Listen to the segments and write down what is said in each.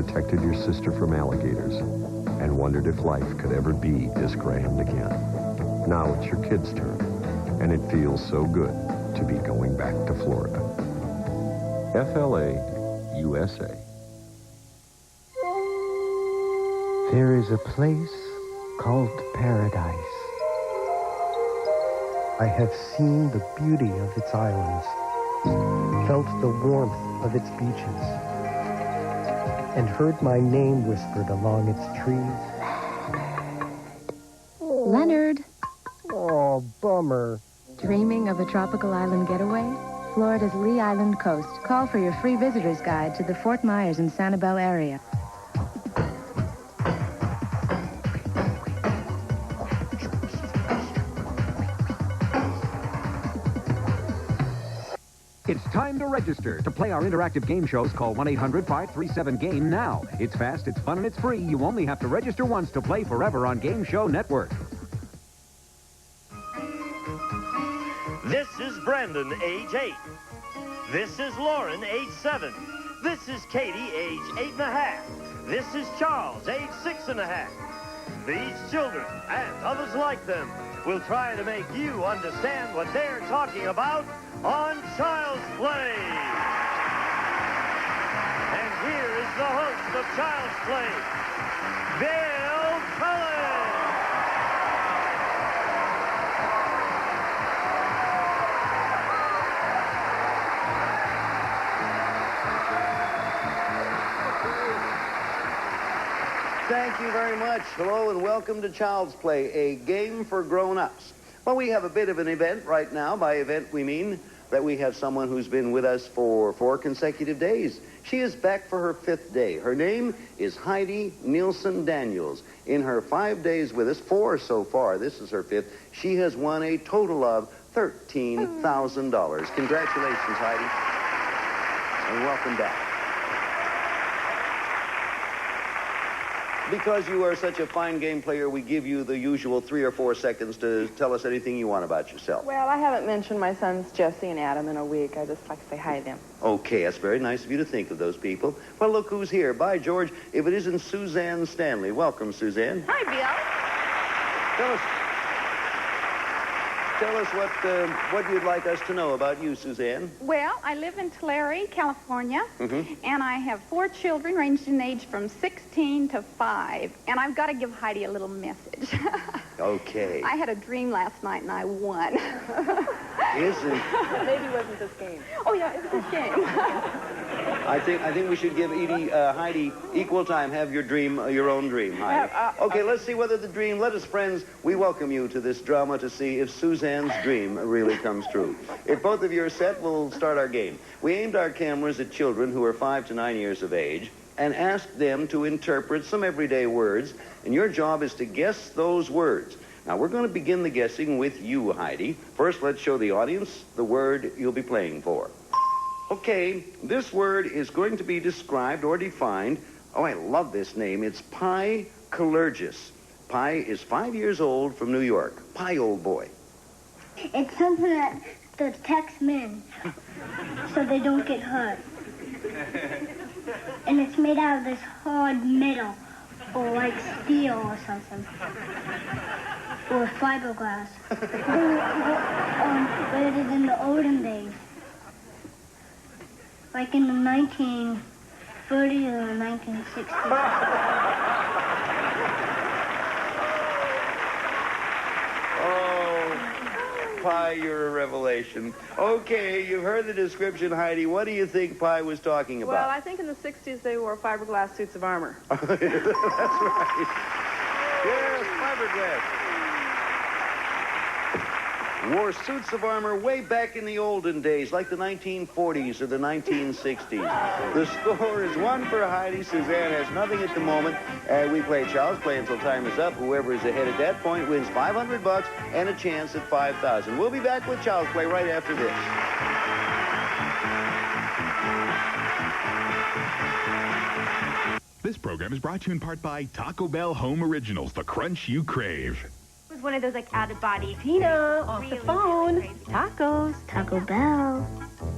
protected your sister from alligators and wondered if life could ever be this grand again. Now it's your kids' turn, and it feels so good to be going back to Florida. FLA, USA. There is a place called paradise. I have seen the beauty of its islands, felt the warmth of its beaches, and heard my name whispered along its trees. Leonard. Oh, bummer. Dreaming of a tropical island getaway? Florida's Lee Island coast. Call for your free visitor's guide to the Fort Myers and Sanibel area. It's time to register. To play our interactive game shows, call 1-800-537-GAME now. It's fast, it's fun, and it's free. You only have to register once to play forever on Game Show Network. This is Brandon, age 8. This is Lauren, age 7. This is Katie, age 8.5. This is Charles, age 6.5. These children and others like them will try to make you understand what they're talking about on Child's Play. And here is the host of Child's Play, Bill Cullen. Thank you very much. Hello and welcome to Child's Play, a game for grown-ups. Well, we have a bit of an event right now. By event, we mean that we have someone who's been with us for 4 consecutive days. She is back for her 5th day. Her name is Heidi Nielsen Daniels. In her 5 days with us, 4 so far, this is her 5th, she has won a total of $13,000. Congratulations, Heidi. And welcome back. Because you are such a fine game player, we give you the usual 3 or 4 seconds to tell us anything you want about yourself. Well, I haven't mentioned my sons Jesse and Adam in a week. I just like to say hi to them. Okay, that's very nice of you to think of those people. Well, look who's here. By George, if it isn't Suzanne Stanley. Welcome, Suzanne. Hi, Bill. Tell us what you'd like us to know about you, Suzanne. Well, I live in Tulare, California, Mm-hmm. and I have 4 children ranged in age from 16 to 5, and I've got to give Heidi a little message. Okay. I had a dream last night, and I won. Isn't? Maybe it wasn't this game. Oh, yeah, it was this game. I think we should give Heidi equal time. Have your dream, your own dream, Heidi. Okay, let's see whether the dream. Let us, friends, we welcome you to this drama to see if Suzanne's dream really comes true. If both of you are set, we'll start our game. We aimed our cameras at children who are 5 to 9 years of age and asked them to interpret some everyday words, and your job is to guess those words. Now, we're going to begin the guessing with you, Heidi. First, let's show the audience the word you'll be playing for. Okay, this word is going to be described or defined. Oh, I love this name. It's Pi Calergis. Pi is 5 years old from New York. Pi, old boy. It's something that protects men so they don't get hurt. And it's made out of this hard metal or like steel or something. Or fiberglass. But it is in the olden days. Like in the 1930s or 1960s. Pi, you're a revelation. Okay, you've heard the description, Heidi. What do you think Pi was talking about? Well, I think in the 60s they wore fiberglass suits of armor. That's right. Yes, fiberglass. Wore suits of armor way back in the olden days, like the 1940s or the 1960s. The score is 1 for Heidi. Suzanne has nothing at the moment. We play Child's Play until time is up. Whoever is ahead at that point wins $500 and a chance at $5,000. We'll be back with Child's Play right after this. This program is brought to you in part by Taco Bell Home Originals, the crunch you crave. It was one of those like out-of-body Tina off the phone. Tacos. Taco Bell.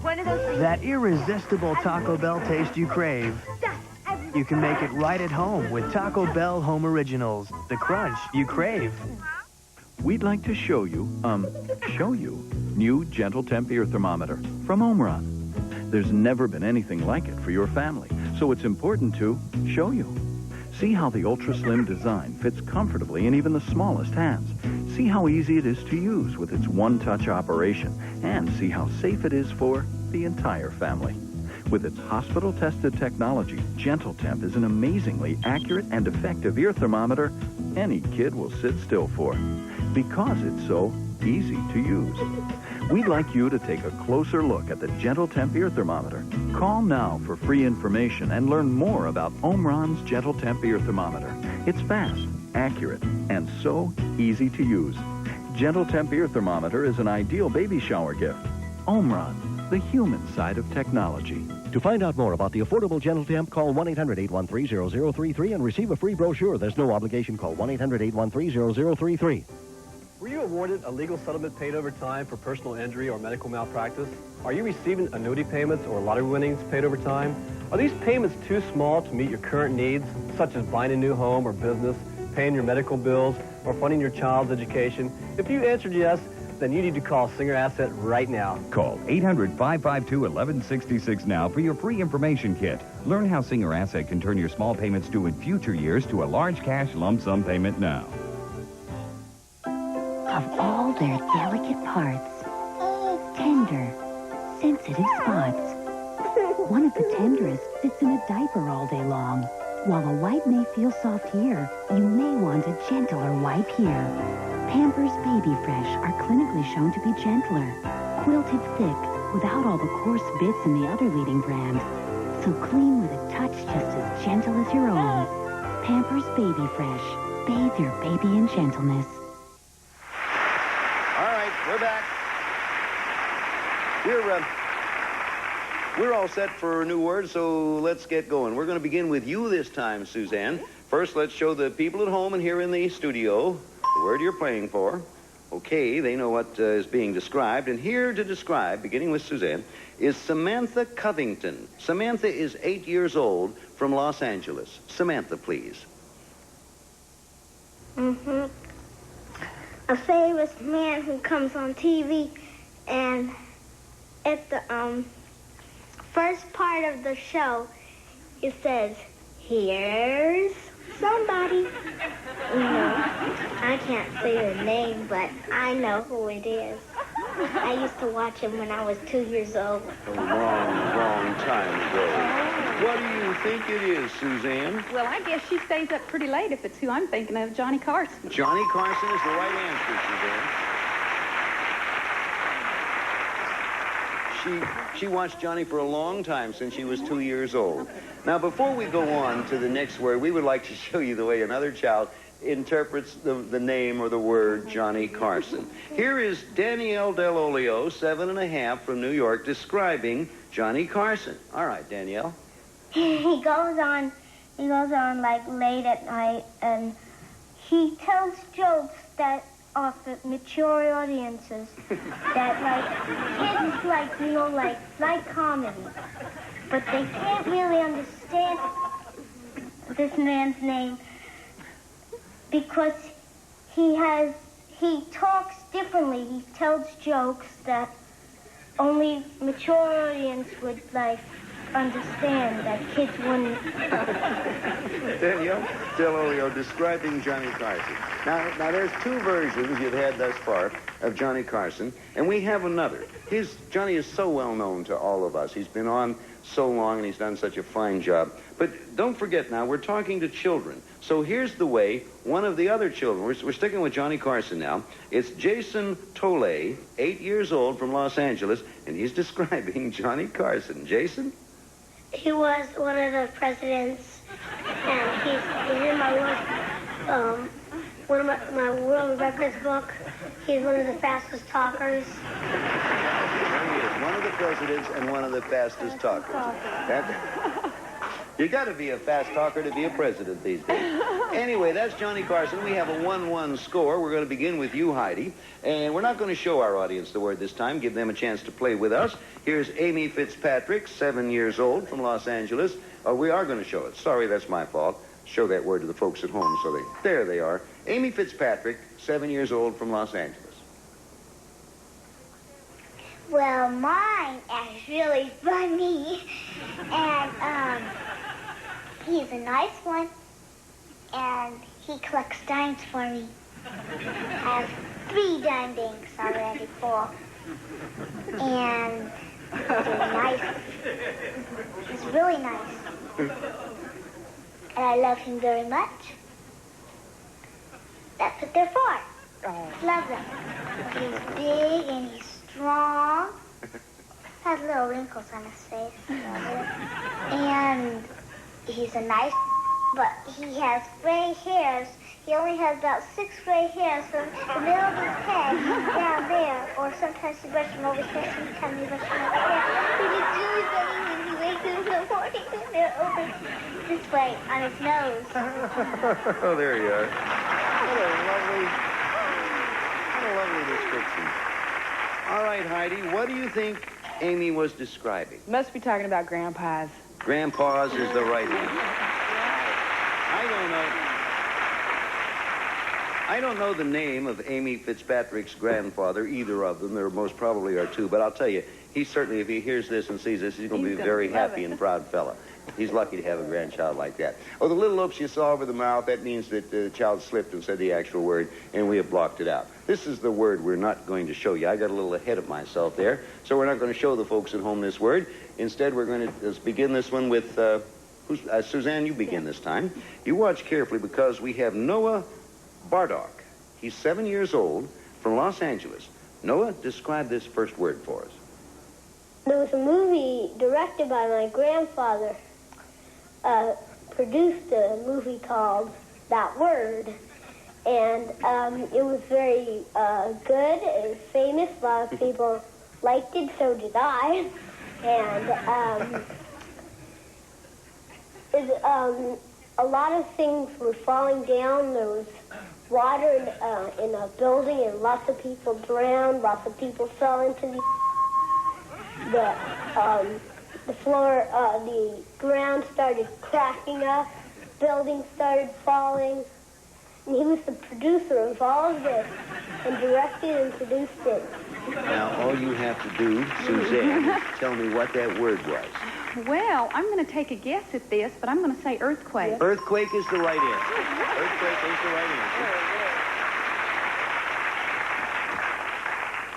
One of those things. That irresistible Taco Bell taste you crave. Dust You can make it right at home with Taco Bell Home Originals, the crunch you crave. We'd like to show you new Gentle Temp ear thermometer from Omron. There's never been anything like it for your family, so it's important to show you. See how the ultra-slim design fits comfortably in even the smallest hands. See how easy it is to use with its one-touch operation, and see how safe it is for the entire family. With its hospital-tested technology, Gentle Temp is an amazingly accurate and effective ear thermometer any kid will sit still for, because it's so easy to use. We'd like you to take a closer look at the Gentle Temp ear thermometer. Call now for free information and learn more about Omron's Gentle Temp ear thermometer. It's fast, accurate, and so easy to use. Gentle Temp ear thermometer is an ideal baby shower gift. Omron, the human side of technology. To find out more about the affordable Gentle Temp, call 1-800-813-0033 and receive a free brochure. There's no obligation. Call 1-800-813-0033. Were you awarded a legal settlement paid over time for personal injury or medical malpractice? Are you receiving annuity payments or lottery winnings paid over time? Are these payments too small to meet your current needs, such as buying a new home or business, paying your medical bills, or funding your child's education? If you answered yes, then you need to call Singer Asset right now. Call 800-552-1166 now for your free information kit. Learn how Singer Asset can turn your small payments due in future years to a large cash lump sum payment now. Of all their delicate parts, tender, sensitive spots, one of the tenderest sits in a diaper all day long. While a wipe may feel soft here, you may want a gentler wipe here. Pampers Baby Fresh are clinically shown to be gentler, quilted thick, without all the coarse bits in the other leading brand. So clean with a touch just as gentle as your own. Pampers Baby Fresh. Bathe your baby in gentleness. All right, we're back. We're all set for a new word, so let's get going. We're going to begin with you this time, Suzanne. First, let's show the people at home and here in the studio the word you're playing for. Okay, they know what is being described. And here to describe, beginning with Suzanne, is Samantha Covington. Samantha is 8 years old from Los Angeles. Samantha, please. A famous man who comes on TV, and at the first part of the show, it says, "Here's somebody." I can't say the name, but I know who it is. I used to watch him when I was 2 years old. A long time ago. What do you think it is, Suzanne? Well, I guess she stays up pretty late if it's who I'm thinking of, Johnny Carson. Johnny Carson is the right answer, Suzanne. She watched Johnny for a long time, since she was 2 years old. Now, before we go on to the next word, we would like to show you the way another child interprets the name or the word Johnny Carson. Here is Danielle Dell'Olio, 7½, from New York, describing Johnny Carson. All right, Danielle. He goes on like late at night, and he tells jokes that are for mature audiences that kids like comedy, but they can't really understand this man's name because he talks differently. He tells jokes that only mature audience would understand, that kids wouldn't. Danielle Dell'Olio describing Johnny Carson. Now there's two versions you've had thus far of Johnny Carson, and we have another. Johnny is so well known to all of us. He's been on so long, and he's done such a fine job. But don't forget now, we're talking to children. So here's the way one of the other children, we're sticking with Johnny Carson now. It's Jason Tolle, 8 years old, from Los Angeles, and he's describing Johnny Carson. Jason? He was one of the presidents, and he's in my world records book. He's one of the fastest talkers. There he is, one of the presidents and one of the fastest talkers. You got to be a fast talker to be a president these days. Anyway, that's Johnny Carson. We have a 1-1 score. We're going to begin with you, Heidi. And we're not going to show our audience the word this time, give them a chance to play with us. Here's Amy Fitzpatrick, 7 years old, from Los Angeles. We are going to show it. Sorry, that's my fault. Show that word to the folks at home. So there they are. Amy Fitzpatrick, 7 years old, from Los Angeles. Well, mine is really funny. And, he's a nice one. And he collects dimes for me. I have 3 dime banks already full. And they're nice. He's really nice. And I love him very much. That's what they're for. Love them. He's big and he's strong. Has little wrinkles on his face. And he's a nice, but he has gray hairs. He only has about 6 gray hairs from the middle of his head down there. Or sometimes he brushes them over his head, sometimes he brushes them over here. But it's really funny when he wakes up in the morning and they're over this way on his nose. Oh, there you are. What a lovely description. All right, Heidi, what do you think Amy was describing? Must be talking about grandpas. Grandpa's is the right answer. I don't know the name of Amy Fitzpatrick's grandfather, either of them. There most probably are 2, but I'll tell you, he certainly, if he hears this and sees this, he's going to be a very happy and proud fella. He's lucky to have a grandchild like that. Oh, the little loops you saw over the mouth, that means that the child slipped and said the actual word, and we have blocked it out. This is the word we're not going to show you. I got a little ahead of myself there, so we're not going to show the folks at home this word. Instead, we're going to begin this one with, Suzanne, you begin this time. You watch carefully because we have Noah Bardock. He's 7 years old, from Los Angeles. Noah, describe this first word for us. There was a movie directed by my grandfather, produced a movie called That Word. And it was very good. It was famous. A lot of people liked it, so did I. And a lot of things were falling down. There was water in a building, and lots of people drowned. Lots of people fell into the floor. The ground started cracking up. Buildings started falling. And he was the producer of all of this, and directed and produced it. Now, all you have to do, Suzanne, is tell me what that word was. Well, I'm going to take a guess at this, but I'm going to say earthquake. Earthquake is the right answer. Earthquake is the right answer.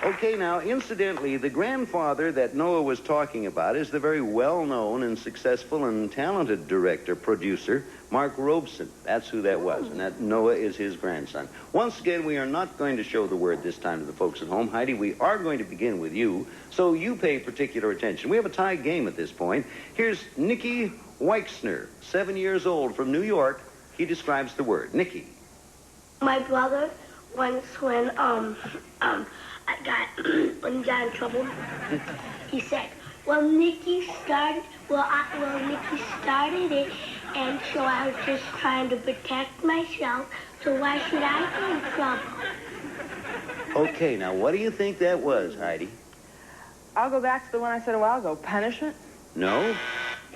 Okay, now, incidentally, the grandfather that Noah was talking about is the very well-known and successful and talented director-producer, Mark Robeson. That's who that was, and that Noah is his grandson. Once again, we are not going to show the word this time to the folks at home. Heidi, we are going to begin with you, so you pay particular attention. We have a tie game at this point. Here's Nicky Weixner, 7 years old, from New York. He describes the word. Nicky. My brother, once when when he got in trouble, he said, well, Nicky started it, and so I was just trying to protect myself, so why should I get in trouble? Okay, now, what do you think that was, Heidi? I'll go back to the one I said a while ago. Punishment? No,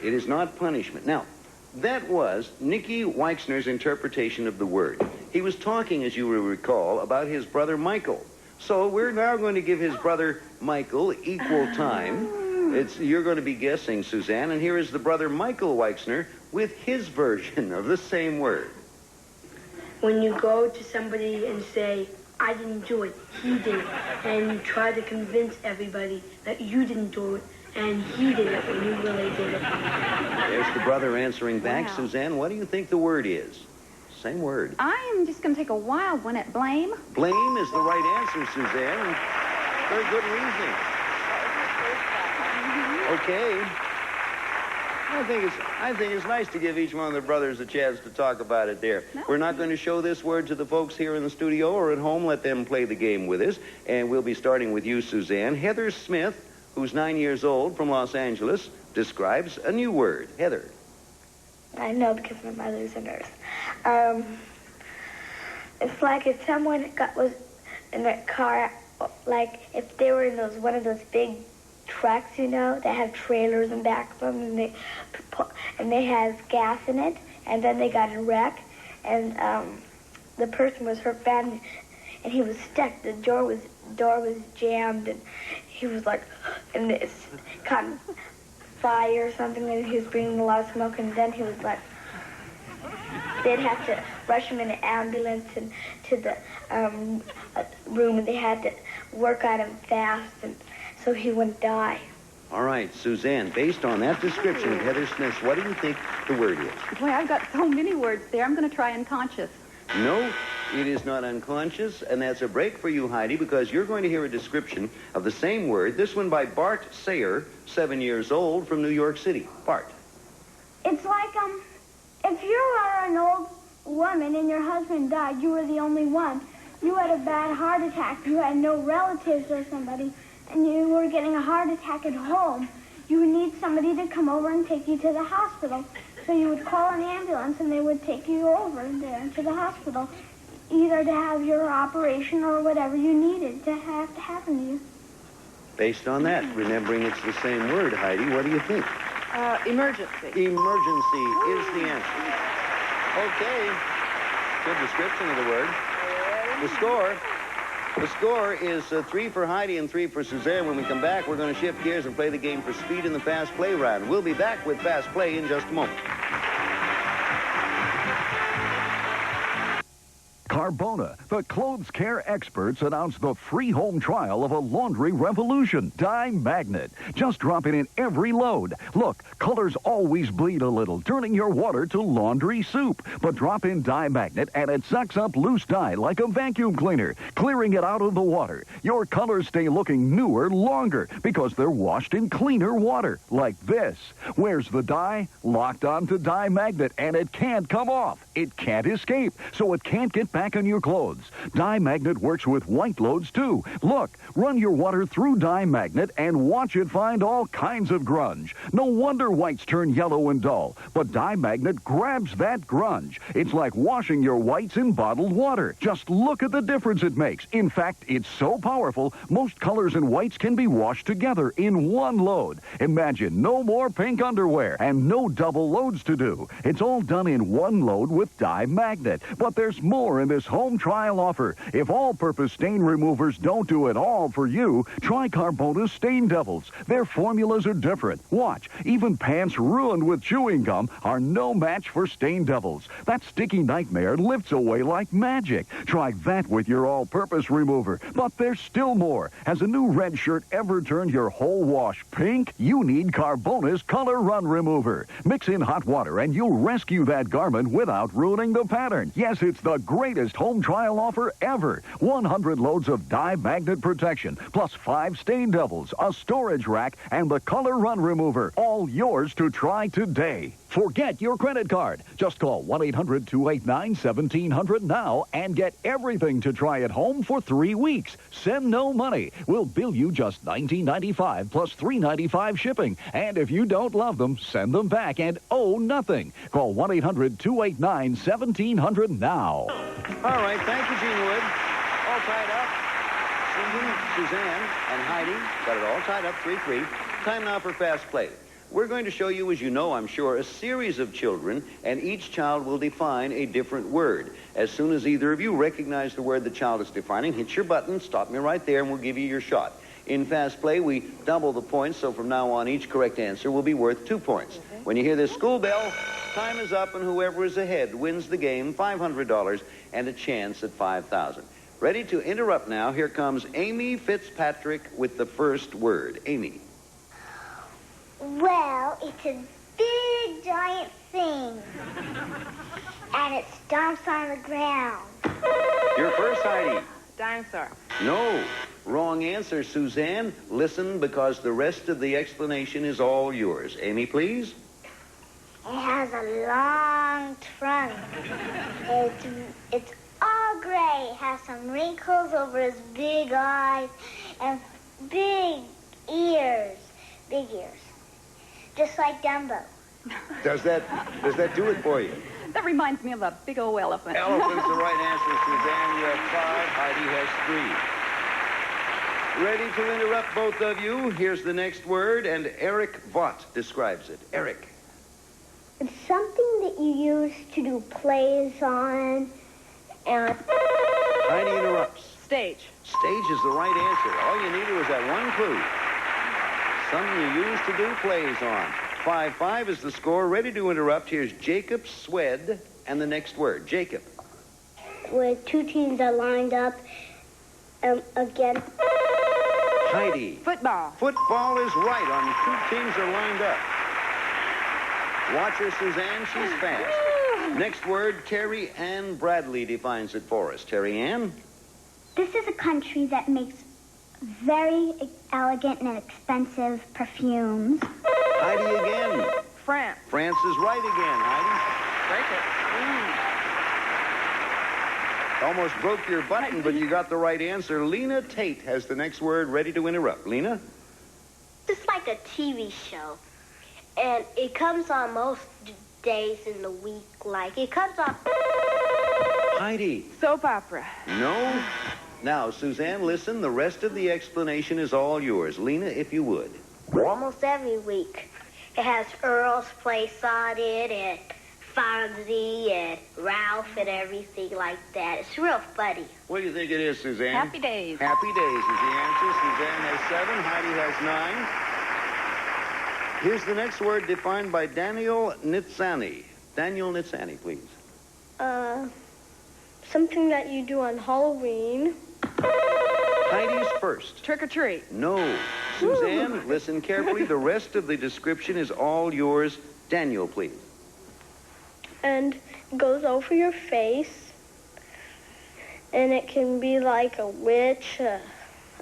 it is not punishment. Now, that was Nicky Weixner's interpretation of the word. He was talking, as you will recall, about his brother Michael. So we're now going to give his brother Michael equal time. You're going to be guessing, Suzanne, and here is the brother Michael Weixner with his version of the same word. When you go to somebody and say, I didn't do it, he did it, and you try to convince everybody that you didn't do it, and he did it when you really did it. There's the brother answering back. Wow. Suzanne, what do you think the word is? Same word. I am just going to take a wild one at blame. Blame is the right answer, Suzanne. And very good reasoning. Okay. I think it's nice to give each one of the brothers a chance to talk about it there. No. We're not going to show this word to the folks here in the studio or at home. Let them play the game with us. And we'll be starting with you, Suzanne. Heather Smith, who's 9 years old, from Los Angeles, describes a new word. Heather. I know because my mother's a nurse. It's like if someone was in a car, like if they were in one of those big trucks, you know, that have trailers in back of them, and they have gas in it, and then they got in a wreck, and the person was hurt bad, and he was stuck. The door was jammed, and he was like, and it's caught on fire or something, and he was bringing a lot of smoke, and then he was like, they'd have to rush him in an ambulance and to the room, and they had to work on him fast, and so he wouldn't die. All right, Suzanne, based on that description of Heather Smith's, what do you think the word is? Boy, I've got so many words there. I'm going to try unconscious. No, it is not unconscious, and that's a break for you, Heidi, because you're going to hear a description of the same word, this one by Bart Sayer, 7 years old, from New York City. Bart. It's like, if you are an old woman and your husband died, you were the only one. You had a bad heart attack. You had no relatives or somebody, and you were getting a heart attack at home. You would need somebody to come over and take you to the hospital. So you would call an ambulance, and they would take you over there to the hospital, either to have your operation or whatever you needed to have to happen to you. Based on that, remembering it's the same word, Heidi, what do you think? Emergency. Emergency is the answer. Okay. Good description of the word. The score is 3 for Heidi and 3 for Suzanne. When we come back, we're going to shift gears and play the game for speed in the Fast Play round. We'll be back with Fast Play in just a moment. Carbona, the clothes care experts, announced the free home trial of a laundry revolution, Dye Magnet. Just drop it in every load. Look, colors always bleed a little, turning your water to laundry soup. But drop in Dye Magnet and it sucks up loose dye like a vacuum cleaner, clearing it out of the water. Your colors stay looking newer longer because they're washed in cleaner water, like this. Where's the dye? Locked onto Dye Magnet, and it can't come off. It can't escape, so it can't get back on your clothes. Dye Magnet works with white loads, too. Look, run your water through Dye Magnet and watch it find all kinds of grunge. No wonder whites turn yellow and dull. But Dye Magnet grabs that grunge. It's like washing your whites in bottled water. Just look at the difference it makes. In fact, it's so powerful, most colors and whites can be washed together in one load. Imagine no more pink underwear and no double loads to do. It's all done in one load with Dye Magnet. But there's more in this home trial offer. If all-purpose stain removers don't do it all for you, try Carbona's Stain Devils. Their formulas are different. Watch, even pants ruined with chewing gum are no match for Stain Devils. That sticky nightmare lifts away like magic. Try that with your all-purpose remover. But there's still more. Has a new red shirt ever turned your whole wash pink? You need Carbona's Color Run Remover. Mix in hot water and you'll rescue that garment without ruining the pattern. Yes, it's the greatest home trial offer ever. 100 loads of Dye Magnet protection, plus 5 Stain Devils, a storage rack, and the Color Run Remover. All yours to try today. Forget your credit card. Just call 1-800-289-1700 now and get everything to try at home for 3 weeks. Send no money. We'll bill you just $19.95 plus $3.95 shipping. And if you don't love them, send them back and owe nothing. Call 1-800-289-1700 now. All right, thank you, Gene Wood. All tied up. Suzanne, and Heidi got it all tied up, 3-3. Time now for Fast Play. We're going to show you, as you know, I'm sure, a series of children, and each child will define a different word. As soon as either of you recognize the word the child is defining, hit your button, stop me right there, and we'll give you your shot. In Fast Play, we double the points, so from now on, each correct answer will be worth 2 points. When you hear this school bell, time is up, and whoever is ahead wins the game, $500, and a chance at $5,000. Ready to interrupt now, here comes Amy Fitzpatrick with the first word. Amy. Well, it's a big, giant thing. And it stomps on the ground. Your first, Heidi. Dinosaur. No. Wrong answer, Suzanne. Listen, because the rest of the explanation is all yours. Amy, please. It has a long trunk. It's all gray. It has some wrinkles over his big eyes and big ears. Big ears. Just like Dumbo. Does that do it for you? That reminds me of a big old elephant. Elephant's the right answer, Suzanne. You have 5. Heidi has Ready to interrupt both of you? Here's the next word, and Eric Vaught describes it. Eric. It's something that you use to do plays on, and... Heidi interrupts. Stage. Stage is the right answer. All you needed was that one clue. Something you use to do plays on. 5-5 is the score. Ready to interrupt. Here's Jacob Swed and the next word. Jacob. Where two teams are lined up against... Heidi. Football. Football is right. On two teams are lined up. Watch her, Suzanne. She's fast. Next word, Terry Ann Bradley defines it for us. Terry Ann? This is a country that makes very elegant and expensive perfumes. Heidi again. France. France is right again, Heidi. Break it. Almost broke your button, but you got the right answer. Lena Tate has the next word ready to interrupt. Lena? It's like a TV show. And it comes on most days in the week. Like, it comes on... Heidi. Soap opera. No. Now, Suzanne, listen. The rest of the explanation is all yours. Lena, if you would. Almost every week. It has Earl's Place on it, and Fonzie, and Ralph, and everything like that. It's real funny. What do you think it is, Suzanne? Happy Days. Happy Days is the answer. Suzanne has 7. Heidi has 9. Here's the next word defined by Daniel Nitsani. Daniel Nitsani, please. Something that you do on Halloween. Heidi's first. Trick or treat. No. Suzanne, listen carefully. The rest of the description is all yours. Daniel, please. And goes over your face. And it can be like a witch,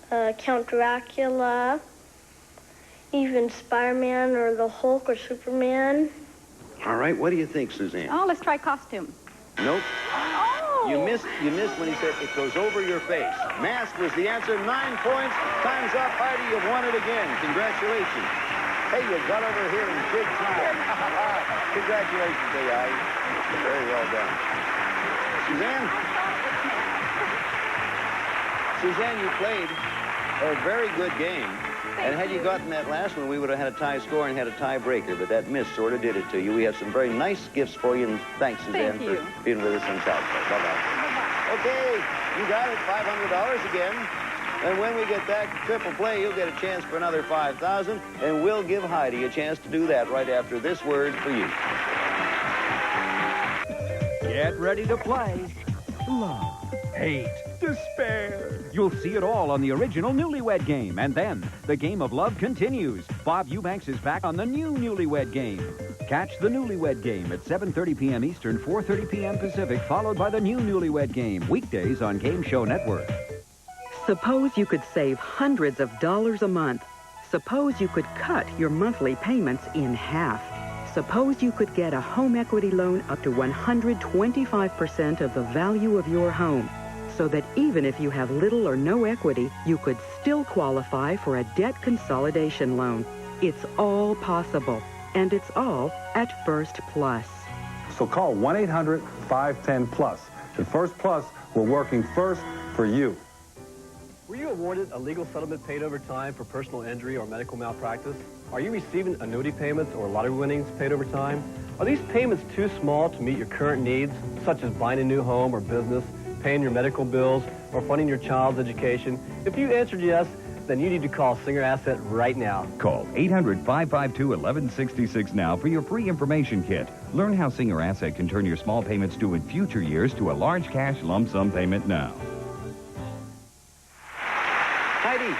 Count Dracula, even Spider-Man or the Hulk or Superman. All right, what do you think, Suzanne? Oh, let's try costume. Nope. Oh! You missed when he said it goes over your face. Mask was the answer. 9 points. Time's up. Heidi, you've won it again. Congratulations. Hey, you got over here in big time. Congratulations, Heidi. Very well done. Suzanne, you played a very good game. And had you gotten that last one, we would have had a tie score and had a tiebreaker, but that miss sort of did it to you. We have some very nice gifts for you, and thanks, Suzanne, for being with us on Child's Play. Bye-bye. Okay, you got it, $500 again. And when we get back to Triple Play, you'll get a chance for another $5,000, and we'll give Heidi a chance to do that right after this word for you. Get ready to play. Love, hate, despair. You'll see it all on the original Newlywed Game. And then, the game of love continues. Bob Eubanks is back on the new Newlywed Game. Catch the Newlywed Game at 7:30 p.m. Eastern, 4:30 p.m. Pacific, followed by the new Newlywed Game, weekdays on Game Show Network. Suppose you could save hundreds of dollars a month. Suppose you could cut your monthly payments in half. Suppose you could get a home equity loan up to 125% of the value of your home, so that even if you have little or no equity, you could still qualify for a debt consolidation loan. It's all possible, and it's all at First Plus. So call 1-800-510-PLUS. At First Plus, we're working first for you. Were you awarded a legal settlement paid over time for personal injury or medical malpractice? Are you receiving annuity payments or lottery winnings paid over time? Are these payments too small to meet your current needs, such as buying a new home or business, paying your medical bills, or funding your child's education? If you answered yes, then you need to call Singer Asset right now. Call 800-552-1166 now for your free information kit. Learn how Singer Asset can turn your small payments due in future years to a large cash lump sum payment now. Heidi,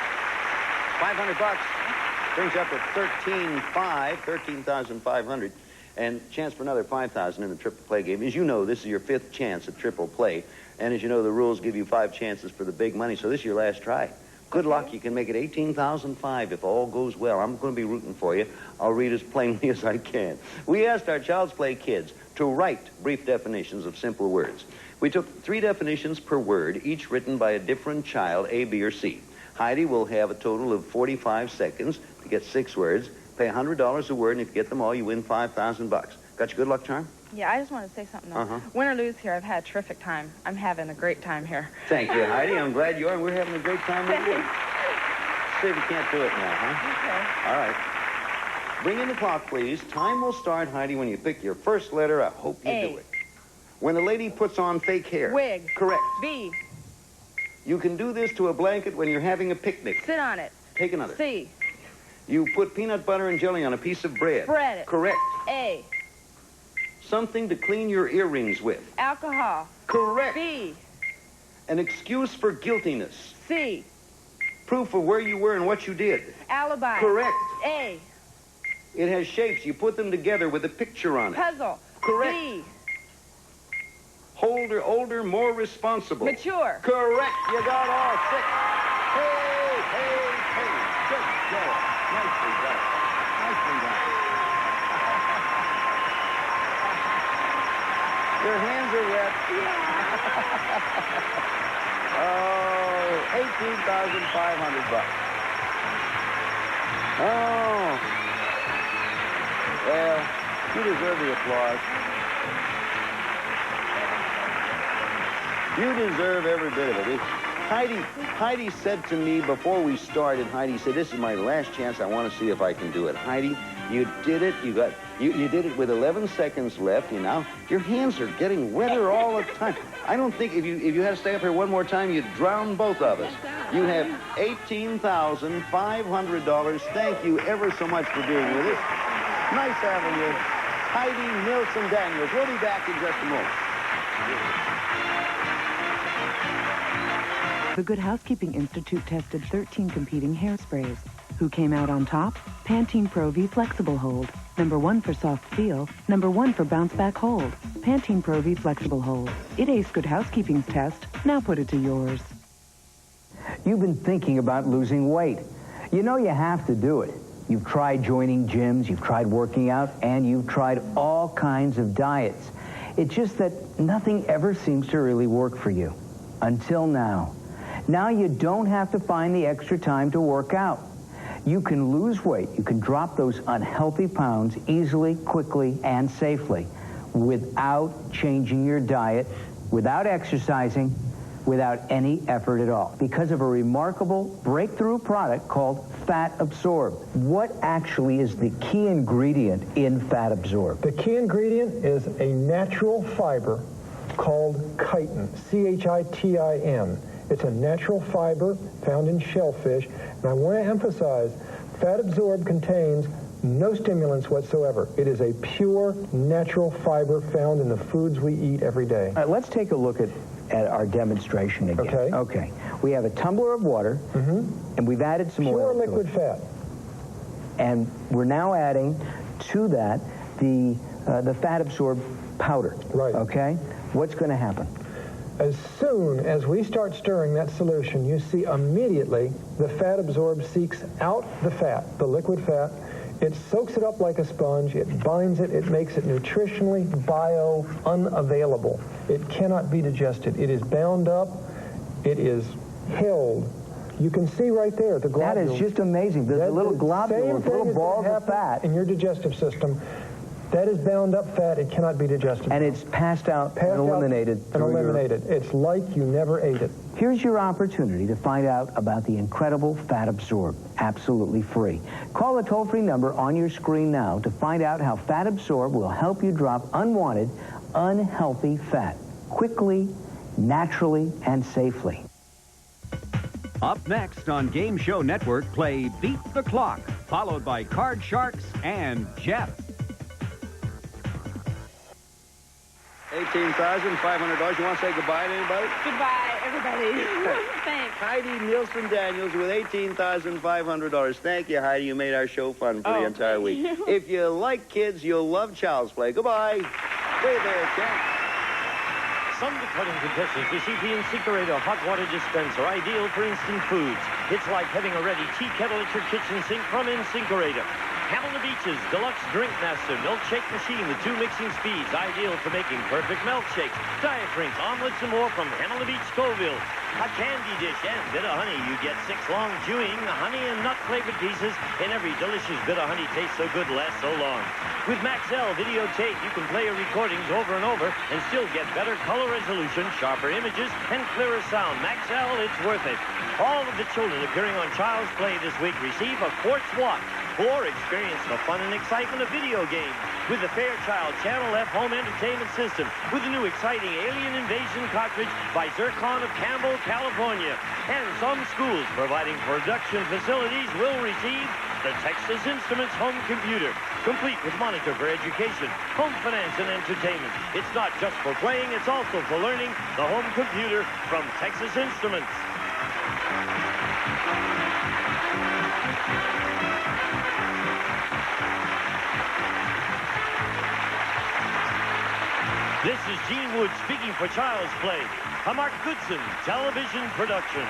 $500 brings up to $13,500, and chance for another $5,000 in the Triple Play game. As you know, this is your 5th chance at Triple Play, and as you know, the rules give you 5 chances for the big money, so this is your last try. Good luck. You can make it $18,500 if all goes well. I'm going to be rooting for you. I'll read as plainly as I can. We asked our Child's Play kids to write brief definitions of simple words. We took 3 definitions per word, each written by a different child, A, B, or C. Heidi will have a total of 45 seconds to get 6 words. Pay $100 a word, and if you get them all, you win $5,000. Got your good luck charm? Yeah, I just want to say something, though. Win or lose here, I've had a terrific time. I'm having a great time here. Thank you, Heidi. I'm glad you are, and we're having a great time with you. see if you can't do it now, huh? Okay. All right. Bring in the clock, please. Time will start, Heidi, when you pick your first letter. I hope you do it. When a lady puts on fake hair. Wig. Correct. B. You can do this to a blanket when you're having a picnic. Sit on it. Take another. C. You put peanut butter and jelly on a piece of bread. Spread it. Correct. A. Something to clean your earrings with. Alcohol. Correct. B. An excuse for guiltiness. C. Proof of where you were and what you did. Alibi. Correct. A. It has shapes. You put them together with a picture on it. Puzzle. Correct. B. Older, more responsible. Mature. Correct. You got all 6. Hey. Good job. Nicely done. Nicely done. Your hands are wet. Oh, $18,500. Oh. Well, you deserve the applause. You deserve every bit of it. Heidi said to me before we started, Heidi said, this is my last chance. I want to see if I can do it. Heidi, you did it. You did it with 11 seconds left. Your hands are getting wetter all the time. I don't think if you had to stay up here one more time, you'd drown both of us. You have $18,500. Thank you ever so much for being with us. Nice having you. Heidi Nilsson Daniels. We'll be back in just a moment. The Good Housekeeping Institute tested 13 competing hairsprays. Who came out on top? Pantene Pro V Flexible Hold. #1 for soft feel, #1 for bounce back hold. Pantene Pro V Flexible Hold. It aced Good Housekeeping's test. Now put it to yours. You've been thinking about losing weight. You know you have to do it. You've tried joining gyms, you've tried working out, and you've tried all kinds of diets. It's just that nothing ever seems to really work for you. Until now. Now you don't have to find the extra time to work out. You can lose weight. You can drop those unhealthy pounds easily, quickly, and safely without changing your diet, without exercising, without any effort at all, because of a remarkable breakthrough product called Fat Absorb. What actually is the key ingredient in Fat Absorb? The key ingredient is a natural fiber called chitin, C-H-I-T-I-N. It's a natural fiber found in shellfish, and I want to emphasize, Fat Absorb contains no stimulants whatsoever. It is a pure, natural fiber found in the foods we eat every day. All right, let's take a look at our demonstration again. Okay. We have a tumbler of water, and we've added some oil. Pure liquid fat. And we're now adding to that the Fat Absorb powder. Right. Okay? What's going to happen? As soon as we start stirring that solution, you see immediately the Fat Absorb seeks out the fat, the liquid fat. It soaks it up like a sponge. It binds it. It makes it nutritionally unavailable. It cannot be digested. It is bound up. It is held. You can see right there the globules. That is just amazing. There's a little globule, little balls of fat in your digestive system. That is bound up fat. It cannot be digested. And it's passed out and eliminated. It's like you never ate it. Here's your opportunity to find out about the incredible Fat Absorb, absolutely free. Call the toll-free number on your screen now to find out how Fat Absorb will help you drop unwanted, unhealthy fat quickly, naturally, and safely. Up next on Game Show Network, play Beat the Clock, followed by Card Sharks and Jeff. $18,500. You want to say goodbye to anybody? Goodbye, everybody. Thanks. Heidi Nilsson Daniels with $18,500. Thank you, Heidi. You made our show fun for the entire week. If you like kids, you'll love Child's Play. Goodbye. Stay there, champ. Some cutting contestants receive the InSinkErator hot water dispenser, ideal for instant foods. It's like having a ready tea kettle at your kitchen sink from InSinkErator. Hamilton Beach's Deluxe Drink Master Milkshake Machine with 2 mixing speeds, ideal for making perfect milkshakes, diet drinks, omelets, and more from Hamilton Beach Scoville. a candy dish, and Bit of Honey. You get 6 long, chewing, honey and nut-flavored pieces, and every delicious Bit of Honey tastes so good lasts so long. With Maxell videotape, you can play your recordings over and over and still get better color resolution, sharper images, and clearer sound. Maxell, it's worth it. All of the children appearing on Child's Play this week receive a quartz watch or experience the fun and excitement of video games with the Fairchild Channel F home entertainment system with the new exciting Alien Invasion cartridge by Zircon of Campbell, California. And some schools providing production facilities will receive the Texas Instruments home computer, complete with monitor for education, home finance, and entertainment. It's not just for playing, it's also for learning. The home computer from Texas Instruments. This is Gene Wood speaking for Child's Play, a Mark Goodson television production.